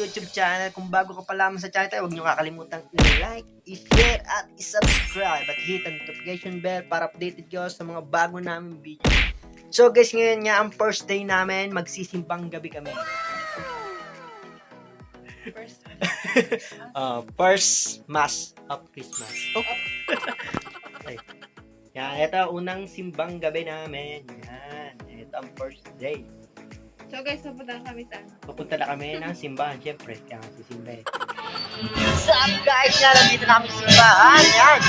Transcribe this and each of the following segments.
YouTube channel. Kung bago ka pa lamang sa channel tayo, huwag nyo kakalimutan i-like, i-share, at i-subscribe. At hit ang notification bell para updated kayo sa mga bago namin video. So guys, ngayon nga ang first day namin, magsisimbang gabi kami. First Mass of Christmas. Okay. Yan, ito unang simbang gabi namin. Yan, ito ang first day. So guys, pupunta kami sa Pupunta na kami ng simbahan, syempre. Kaya sisimba eh. What's up guys? Yan, nandito na kami sa simbahan. Yan.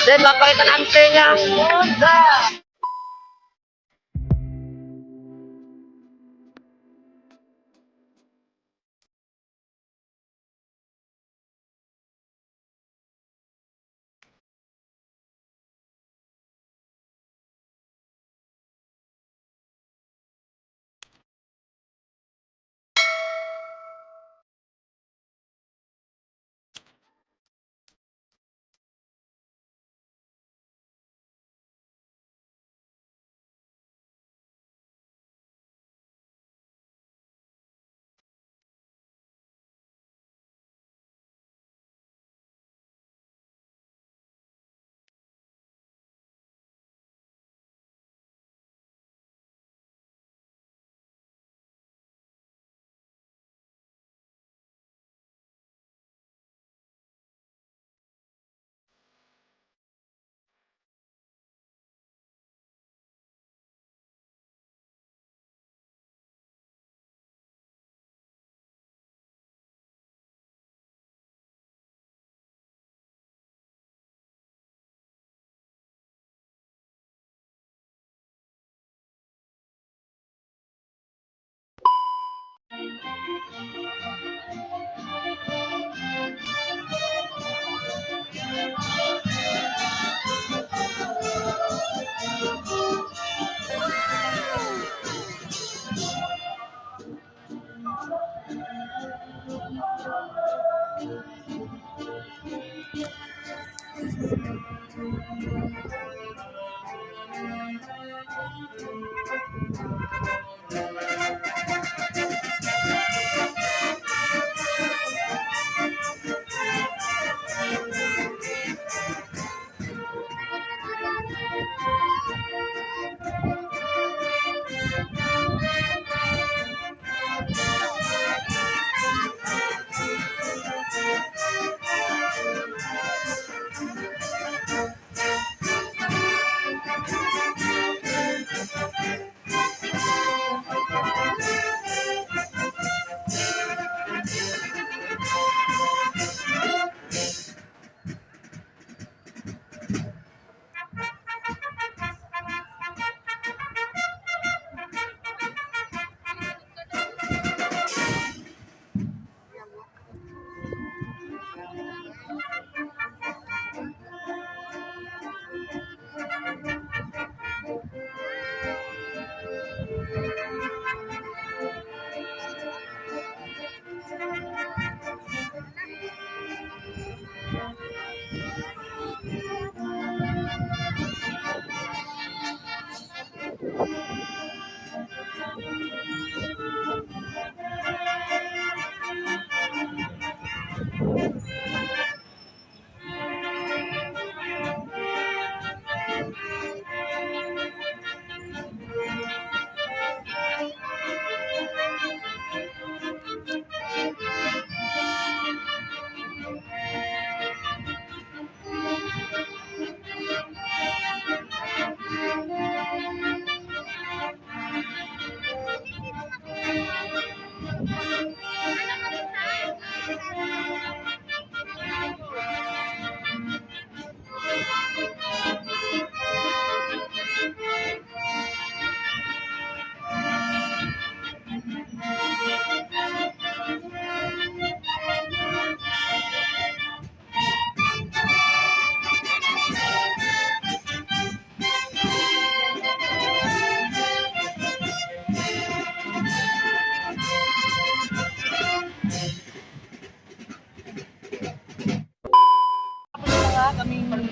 Then, mapakita namin sa inyo ang mundo.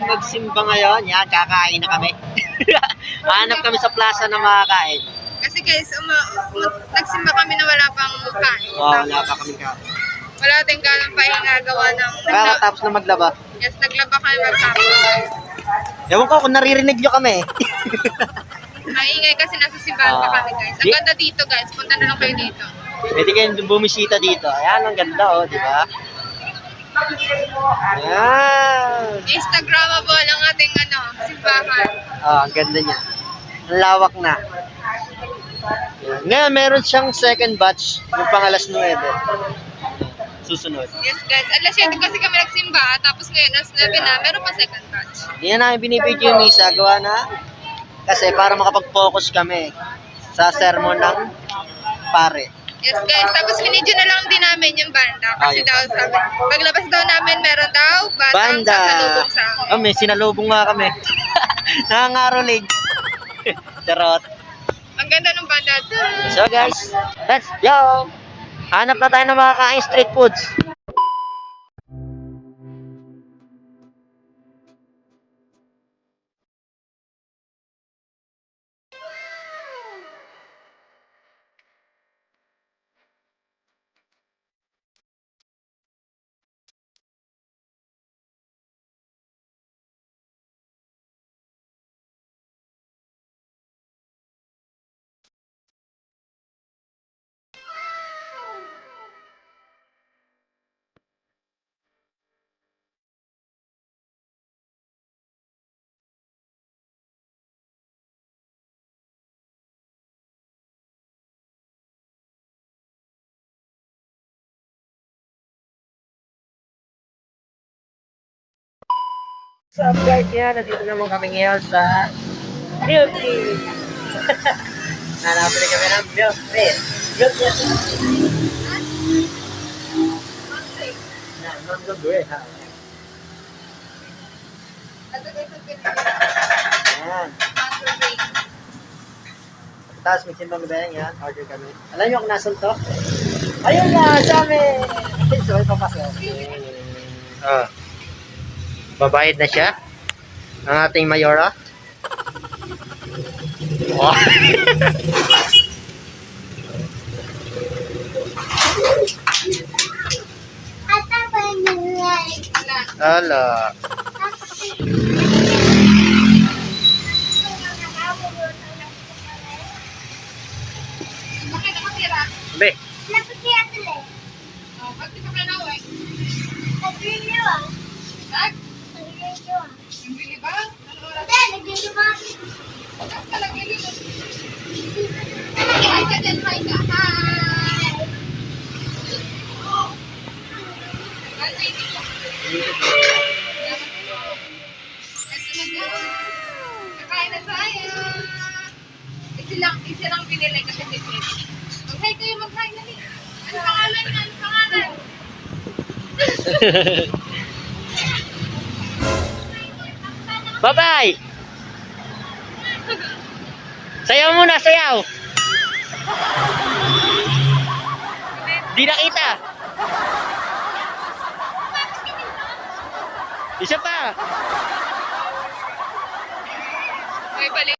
Magsimba ngayon, yan, kakain na kami. Hanap kami sa plaza na makakain. Kasi guys, nagsimba kami na wala pang kain. Wala pa kami kain. Wala din ganang pahinga gawa ng... Kakatapos na maglaba. Yes, naglaba kami magtapos. Ewan ko kung naririnig nyo kami. Maingay kasi nasa simbahan pa kami guys. Ang ganda dito guys, punta na lang kayo dito. Pwede kayong bumisita dito. Ayan, ang ganda oh, di ba? Ayan. Instagrammable ang ating simbahan. Ang ganda niya. Ang lawak na. Ayan. Ngayon, meron siyang second batch ng pangalas 9. Susunod. Yes guys, alas 7 kasi kami nagsimba, tapos ngayon alas 9 na, meron pa second batch. Hindi na namin binibidyo yung misa. Gawa na. Kasi para makapag-focus kami sa sermon ng pare. Yes guys, tapos binidyo na lang din namin yung banda. Kasi daw sabi, paglabas daw namin meron daw Banda! sasalubong sa amin. Oh, may sinalubong nga kami. Nangangaroling. Charot. Ang ganda ng banda. So guys, let's go! Hanap na tayo ng mga kain street foods. So guys, yan, nandito naman kami ngayon sa Beauty. Nanapili kami ng Beauty. Beauty. Yan, mango gue ha. Yan. Tapos may simbang gabayang yan, order kami. Alam niyo kung nasun to? Ayun na, sa amin! So, ipapasok. Babayad na siya. Ang ating mayora. Oh. Ala. Bakit nakatira? Be. Oh, bakit pa ka na uwi? Tag? Yung bili ba? Ano oras? Talaga yun. Hi ka dyan, hi ka. Hi! Kakain na tayo. Isa lang binili kasi tipid. Mag-hi kayo, mag-hi na rin. Ano pangalan niya? Ano pangalan? Bye-bye! Sayaw muna, sayaw! Di nakita! Isa pa! May balik.